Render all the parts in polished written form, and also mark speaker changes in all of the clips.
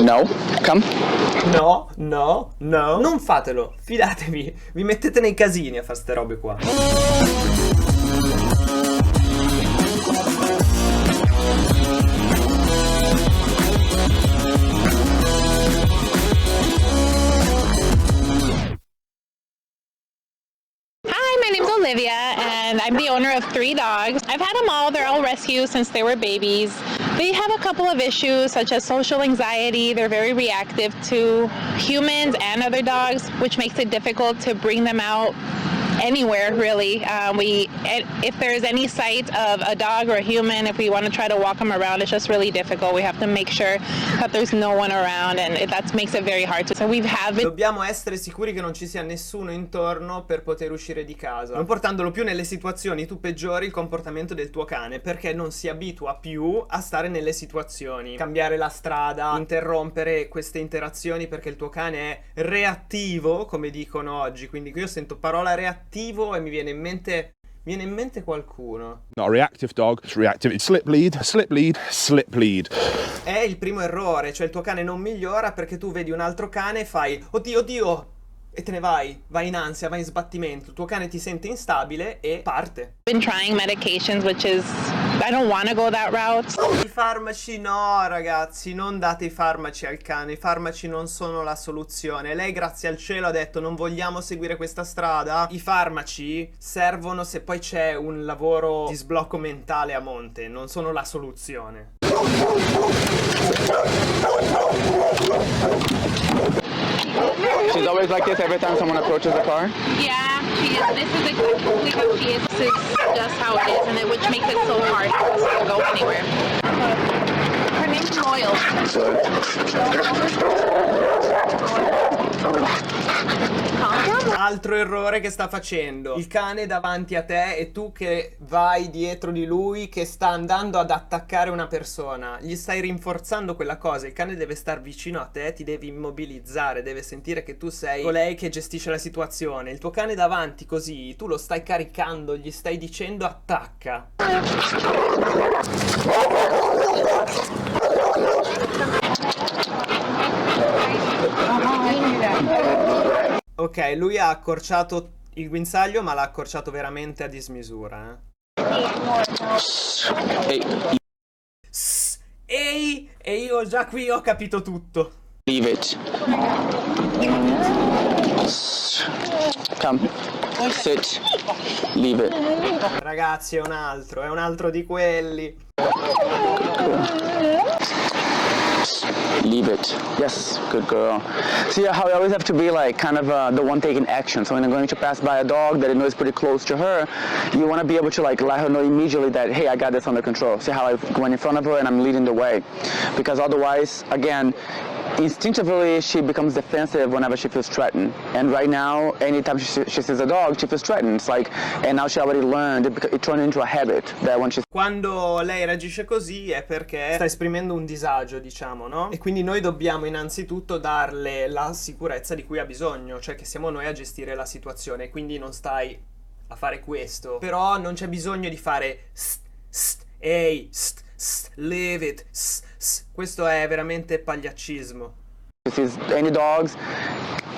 Speaker 1: No, come.
Speaker 2: No, no, no. Non fatelo, fidatevi. Vi mettete nei casini a fare ste robe qua.
Speaker 3: Olivia, and I'm the owner of 3 dogs. I've had them all. They're all rescued since they were babies. They have a couple of issues such as social anxiety. They're very reactive to humans and other dogs, which makes it difficult to bring them out anywhere, really. If there's any sight of a dog or a human, if we want to try to walk them around, it's just really difficult. We have to make sure that there's no one around, and that makes it very hard. So
Speaker 2: Dobbiamo essere sicuri che non ci sia nessuno intorno per poter uscire di casa, non portandolo più nelle situazioni. Tu peggiori il comportamento del tuo cane perché non si abitua più a stare nelle situazioni, cambiare la strada, interrompere queste interazioni, perché il tuo cane è reattivo, come dicono oggi. Quindi io sento parola reattivo e mi viene in mente qualcuno.
Speaker 4: Not a reactive dog, it's reactive. It's slip lead, slip lead, slip lead.
Speaker 2: È il primo errore, cioè il tuo cane non migliora perché tu vedi un altro cane e fai oddio, oddio, e te ne vai in ansia, vai in sbattimento. Il tuo cane ti sente instabile e parte.
Speaker 3: Been trying medications, which is, I don't want to go that route.
Speaker 2: I farmaci no, ragazzi, non date i farmaci al cane. I farmaci non sono la soluzione. Lei, grazie al cielo, ha detto non vogliamo seguire questa strada. I farmaci servono se poi c'è un lavoro di sblocco mentale a monte, non sono la soluzione.
Speaker 1: She's always like this every time someone approaches the car?
Speaker 3: Yeah, she is. This is exactly how she is. This is just how it is, and which makes it so hard for us to go anywhere. Her name's Royal.
Speaker 2: Altro errore che sta facendo. Il cane davanti a te e tu che vai dietro di lui, che sta andando ad attaccare una persona. Gli stai rinforzando quella cosa. Il cane deve star vicino a te, ti devi immobilizzare, deve sentire che tu sei colei che gestisce la situazione. Il tuo cane davanti così, tu lo stai caricando, gli stai dicendo attacca. Ok, lui ha accorciato il guinzaglio, ma l'ha accorciato veramente a dismisura, Ehi, e io già qui ho capito tutto.
Speaker 1: Leave it. Come. Sit. Leave it.
Speaker 2: Ragazzi, è un altro di quelli.
Speaker 1: Leave it. Yes, good girl. See how you always have to be like kind of the one taking action. So when you're going to pass by a dog that you know is pretty close to her, you want to be able to like let her know immediately that, hey, I got this under control. See how I went in front of her and I'm leading the way. Because otherwise, again, instinctively she becomes defensive whenever she feels threatened. And right now, anytime she sees a dog, she feels threatened. It's like, and now she already learned, it turned into a habit that when she's...
Speaker 2: Quando lei reagisce così è perché sta esprimendo un disagio, diciamo, no? E quindi noi dobbiamo innanzitutto darle la sicurezza di cui ha bisogno, cioè che siamo noi a gestire la situazione, quindi non stai a fare questo. Però non c'è bisogno di fare ehi, leave it, questo è veramente pagliaccismo.
Speaker 1: She sees any dogs,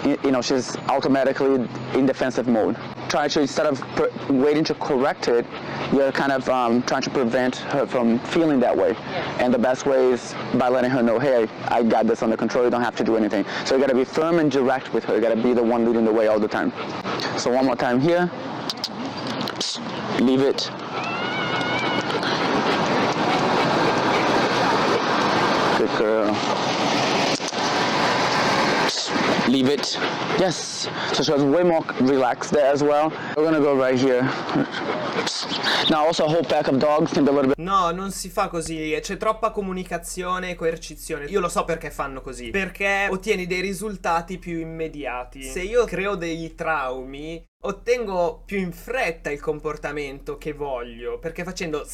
Speaker 1: you know, she's automatically in defensive mode. Trying to, instead of waiting to correct it, you're kind of trying to prevent her from feeling that way. And the best way is by letting her know, hey, I got this under control, you don't have to do anything. So you gotta be firm and direct with her. You gotta be the one leading the way all the time. So one more time here. Leave it. Good girl. Leave it. Yes. So she was way more relaxed there as well. We're gonna go right here. Now also a whole pack of dogs can be a little bit...
Speaker 2: No, non si fa così. C'è troppa comunicazione e coercizione. Io lo so perché fanno così. Perché ottieni dei risultati più immediati. Se io creo dei traumi, ottengo più in fretta il comportamento che voglio. Perché facendo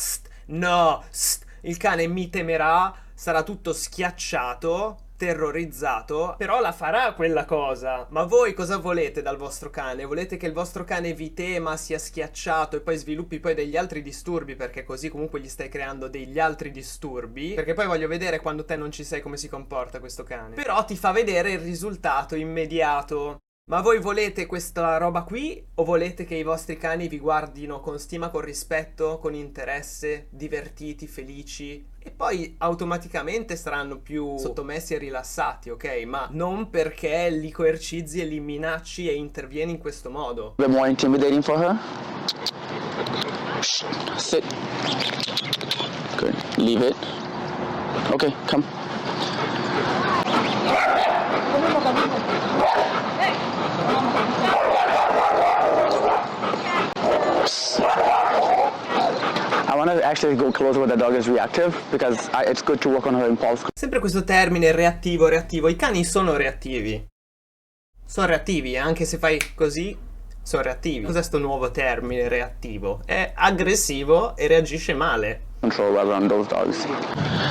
Speaker 2: il cane mi temerà, sarà tutto schiacciato, terrorizzato, però la farà quella cosa. Ma voi cosa volete dal vostro cane? Volete che il vostro cane vi tema, sia schiacciato e poi sviluppi poi degli altri disturbi, perché così comunque gli stai creando degli altri disturbi? Perché poi voglio vedere quando te non ci sei come si comporta questo cane. Però ti fa vedere il risultato immediato. Ma voi volete questa roba qui o volete che i vostri cani vi guardino con stima, con rispetto, con interesse, divertiti, felici e poi automaticamente saranno più sottomessi e rilassati, ok? Ma non perché li coercizzi e li minacci e intervieni in questo modo.
Speaker 1: A bit more intimidating for her. Sit. Good. Leave it. Okay, come. I want to actually go closer where the dog is reactive because it's good to work on her impulse.
Speaker 2: Sempre questo termine reattivo, reattivo. I cani sono reattivi. Sono reattivi, anche se fai così, sono reattivi. Cos'è sto nuovo termine reattivo? È aggressivo e reagisce male.
Speaker 1: Control rather on those dogs.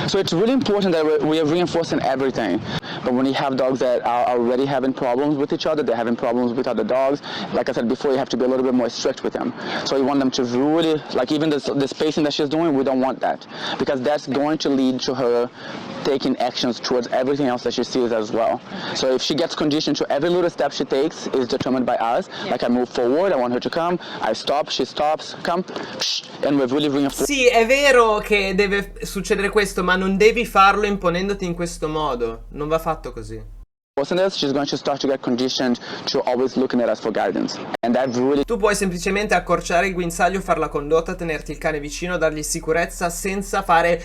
Speaker 1: So it's really important that we are reinforcing everything. But when you have dogs that are already having problems with each other, they're having problems with other dogs, like I said before, you have to be a little bit more strict with them. So you want them to really, like even the spacing that she's doing, we don't want that. Because that's going to lead to her taking actions towards everything else that she sees as well. So if she gets conditioned to every little step she takes is determined by us, like I move forward, I want her to come, I stop, she stops, come, and we're really reinforcing.
Speaker 2: Sì, è vero che deve succedere questo, ma non devi farlo imponendoti in questo modo. Non va fatto così.
Speaker 1: This, she's going to start to get conditioned to always looking at us for guidance. And that really...
Speaker 2: Tu puoi semplicemente accorciare il guinzaglio, far la condotta, tenerti il cane vicino, dargli sicurezza senza fare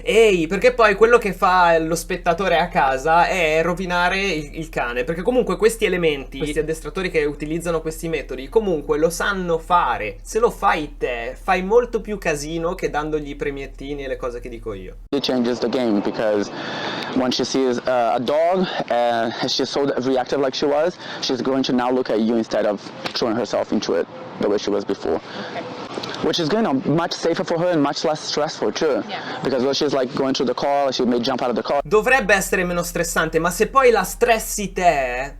Speaker 2: ehi, perché poi quello che fa lo spettatore a casa è rovinare il cane, perché comunque questi elementi, questi addestratori che utilizzano questi metodi, comunque lo sanno fare. Se lo fai te, fai molto più casino che dandogli i premiettini e le cose che dico io.
Speaker 1: It changes the game because when she sees a dog and she's so reactive like she was, she's going to now look at you instead of throwing herself into it the way she was before. Which is good, much safer for her and much less stressful too. Yeah. Because when she's like going through the car, she may jump out of the car.
Speaker 2: Dovrebbe essere meno stressante, ma se poi la stressi te,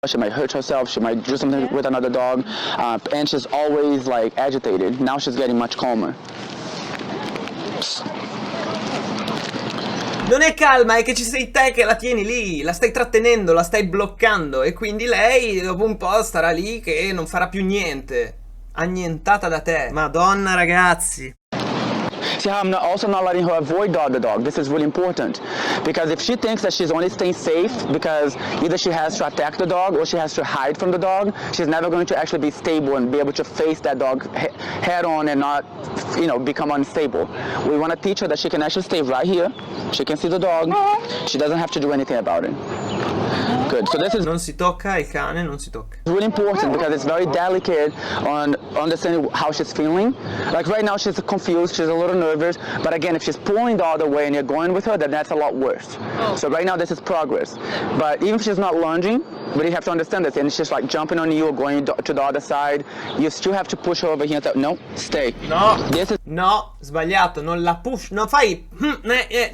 Speaker 1: she might hurt herself, she might do something with another dog, and she's always like agitated. Now she's getting much calmer.
Speaker 2: Non è calma, è che ci sei te che la tieni lì, la stai trattenendo, la stai bloccando e quindi lei dopo un po' starà lì che non farà più niente, annientata da te. Madonna ragazzi.
Speaker 1: See how I'm also not letting her avoid the dog. This is really important because if she thinks that she's only staying safe because either she has to attack the dog or she has to hide from the dog, she's never going to actually be stable and be able to face that dog head on and not, you know, become unstable. We want to teach her that she can actually stay right here. She can see the dog. She doesn't have to do anything about it. Good. So this is
Speaker 2: non si tocca il cane, non si tocca.
Speaker 1: really important because it's very delicate on understanding how she's feeling. Like right now she's confused, she's a little nervous, but again if she's pulling the other way and you're going with her, then that's a lot worse. So right now this is progress. But even if she's not lunging, but you have to understand this, and she's like jumping on you or going to the other side, you still have to push her over here and say, no, stay.
Speaker 2: No,
Speaker 1: this is
Speaker 2: no, sbagliato, non la push, non fai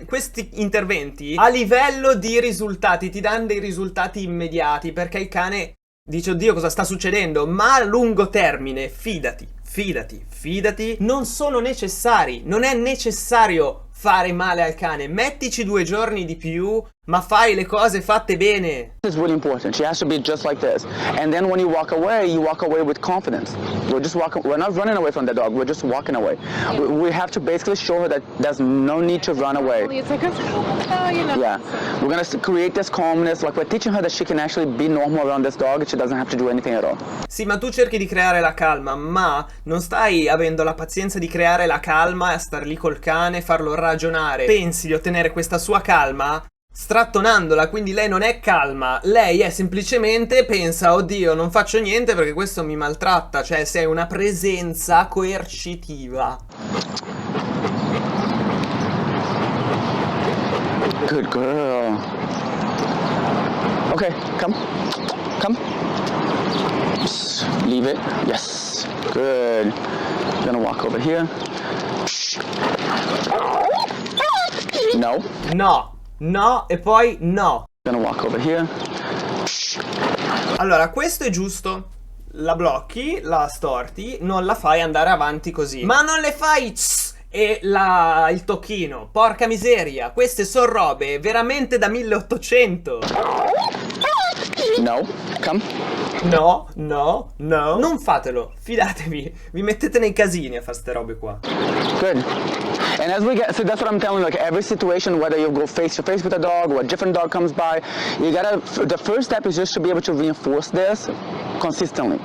Speaker 2: questi interventi a livello di risultati, ti danno dei risultati immediati perché il cane dice oddio cosa sta succedendo, ma a lungo termine fidati, non sono necessari, non è necessario fare male al cane, mettici 2 giorni di più, ma fai le cose fatte bene.
Speaker 1: This is really important. She has to be just like this. And then when you walk away with confidence. We're not running away from the dog, we're just walking away. We have to basically show her that there's no need to run away.
Speaker 3: It's like, oh, you know.
Speaker 1: Yeah, we're gonna create this calmness, like we're teaching her that she can actually be normal around this dog and she doesn't have to do anything at all.
Speaker 2: Sì, ma tu cerchi di creare la calma, ma non stai avendo la pazienza di creare la calma e star lì col cane, farlo ragionare. Pensi di ottenere questa sua calma strattonandola, quindi lei non è calma, lei è semplicemente pensa oddio non faccio niente perché questo mi maltratta, cioè sei una presenza coercitiva.
Speaker 1: Good girl. Okay, come. Leave it. Yes. Good. Gonna walk over here. No.
Speaker 2: No, no e poi no.
Speaker 1: Gonna walk over here.
Speaker 2: Allora, questo è giusto. La blocchi, la storti, non la fai andare avanti così. Ma non le fai e il tocchino. Porca miseria, queste sono robe veramente da 1800.
Speaker 1: No. Come.
Speaker 2: No, no, no. Non fatelo, fidatevi. Vi mettete nei casini a fare ste robe qua.
Speaker 1: Good. And as we get, so that's what I'm telling you, like every situation, whether you go face to face with a dog or a different dog comes by, you gotta, the first step is just to be able to reinforce this consistently.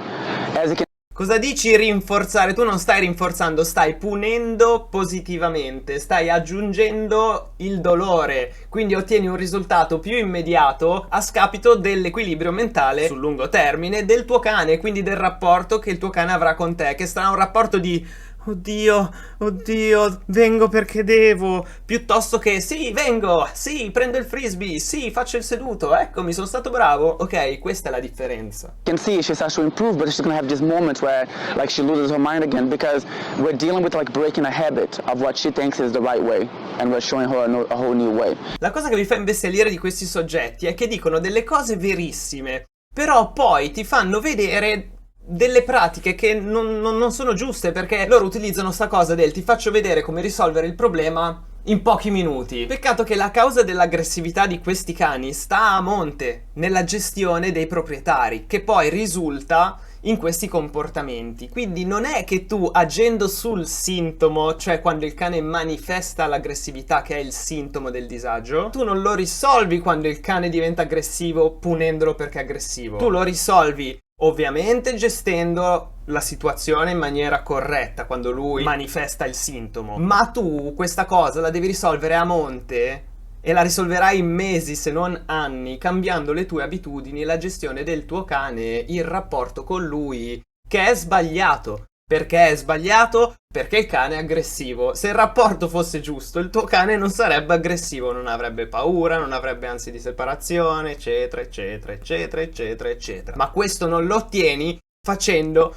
Speaker 1: As you can.
Speaker 2: Cosa dici rinforzare? Tu non stai rinforzando, stai punendo positivamente, stai aggiungendo il dolore, quindi ottieni un risultato più immediato a scapito dell'equilibrio mentale sul lungo termine del tuo cane, quindi del rapporto che il tuo cane avrà con te, che sarà un rapporto di oddio, oddio, vengo perché devo, piuttosto che sì, vengo, sì, prendo il frisbee, sì, faccio il seduto, eccomi, sono stato bravo. Ok, questa è la differenza.
Speaker 1: Can see she starts to improve, but she's gonna have these moments where like she loses her mind again because we're dealing with like breaking a habit of what she thinks is the right way and we're showing her a whole new way.
Speaker 2: La cosa che mi fa imbestialire di questi soggetti è che dicono delle cose verissime, però poi ti fanno vedere delle pratiche che non sono giuste, perché loro utilizzano sta cosa del ti faccio vedere come risolvere il problema in pochi minuti. Peccato che la causa dell'aggressività di questi cani sta a monte nella gestione dei proprietari, che poi risulta in questi comportamenti. Quindi non è che tu agendo sul sintomo, cioè quando il cane manifesta l'aggressività che è il sintomo del disagio, tu non lo risolvi quando il cane diventa aggressivo punendolo perché è aggressivo. Tu lo risolvi ovviamente gestendo la situazione in maniera corretta quando lui manifesta il sintomo, ma tu questa cosa la devi risolvere a monte e la risolverai in mesi se non anni, cambiando le tue abitudini, la gestione del tuo cane, il rapporto con lui, che è sbagliato. Perché è sbagliato? Perché il cane è aggressivo. Se il rapporto fosse giusto, il tuo cane non sarebbe aggressivo, non avrebbe paura, non avrebbe ansia di separazione, eccetera, eccetera, eccetera, eccetera, eccetera. Ma questo non lo ottieni facendo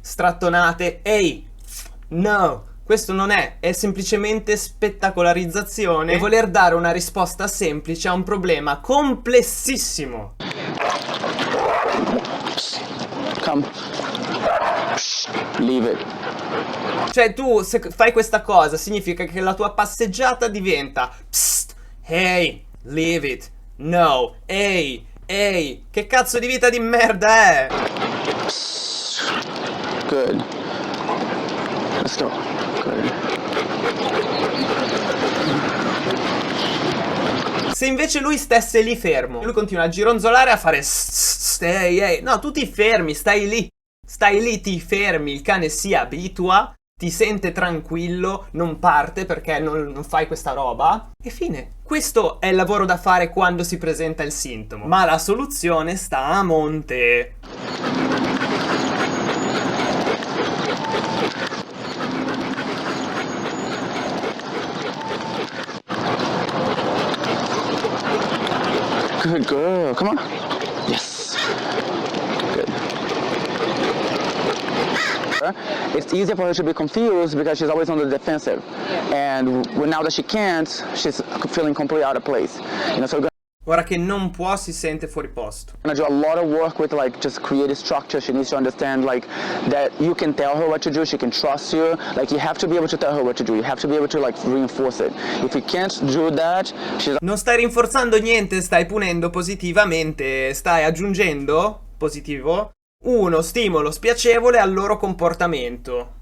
Speaker 2: strattonate. Ehi, no, questo non è semplicemente spettacolarizzazione e voler dare una risposta semplice a un problema complessissimo.
Speaker 1: Come. Leave it.
Speaker 2: Cioè tu se fai questa cosa significa che la tua passeggiata diventa psst, hey, leave it, no, ehi, ehi, che cazzo di vita di merda è?
Speaker 1: Good. Let's go. Good.
Speaker 2: Se invece lui stesse lì fermo, lui continua a gironzolare a fare ehi, ehi, no, tu ti fermi, stai lì, ti fermi, il cane si abitua, ti sente tranquillo, non parte perché non fai questa roba e fine. Questo è il lavoro da fare quando si presenta il sintomo, ma la soluzione sta a monte.
Speaker 1: Good girl. Come on. Yes. Good. It's easier for her to be confused because she's always on the defensive. And now that she can't, she's feeling completely out of place. You know, so we're
Speaker 2: Ora che non può si sente fuori posto.
Speaker 1: gonna do a lot of work with like just creative structure. She needs to understand like that you can tell her what to do, she can trust you. Like you have to be able to tell her what to do. You have to be able to like reinforce it. If you can't do that, she's
Speaker 2: Non stai rinforzando niente, stai punendo positivamente, stai aggiungendo, positivo, uno stimolo spiacevole al loro comportamento.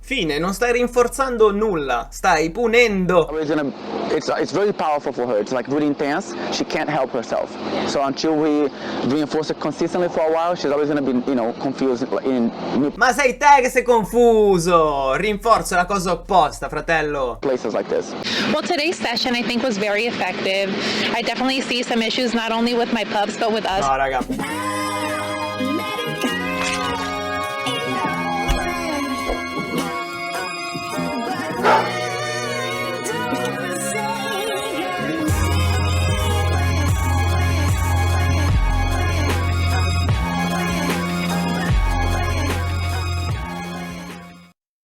Speaker 2: Fine, non stai rinforzando nulla, stai punendo.
Speaker 1: always gonna, it's very powerful for her. It's like really intense. She can't help herself. So until we reinforce it consistently for a while, she's always gonna be, you know, confused in new
Speaker 2: Ma sei te che sei confuso! Rinforza la cosa opposta, fratello.
Speaker 1: places like this.
Speaker 3: Well, today's session I think was very effective. I definitely see some issues not only with my pups but with us.
Speaker 2: No, raga.